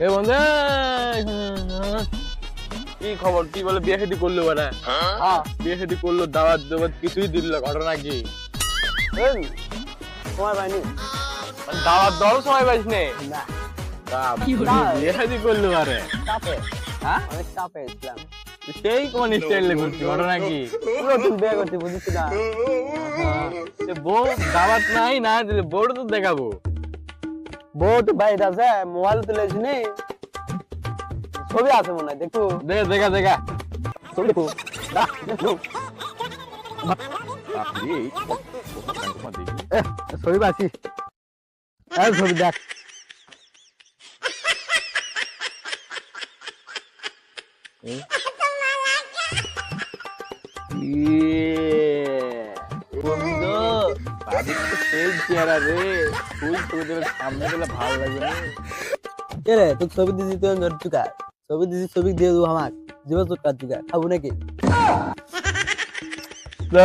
এ বন্ধু কি খবর? কি বলে বিয়ে শাদী করলো ওরা? হ্যাঁ বিয়ে শাদী করলো, দাওয়াত দাওয়াত কিছুই দিল না, ঘটনা কি? তোমার পাইনি মানে দাওয়াত দেওয়ারও সময় পাইস নে? না বিয়ে শাদী করলো আরে। চাপে হ্যাঁ অনেক চাপে ছিলাম সেই কোন স্টাইলে করছি, ঘটনা কি? নতুন বিয়ে করতে বুঝিস না সে বউ দাওয়াত নাই না দিলে বউটা তো দেখাবো। বউ তো বাইরে আছে মোবাইল তুলেছি নি ছবি আছে মনে হয় দেখো দেখা দেখা ছবি দেখো দেখো ছবি পাচ্ছি ছবি দেখ বন্ধু বাড়ির তো সেই চেহারা রে, ফুল তোদের সামনে গেলে ভালো লাগবে না। কে রে তোর ছবি দিছি তুই ধর চুকা ছবি দিছি ছবি দিয়ে দেবো আমার জীবন চুকা চুকা খাবো নাকি না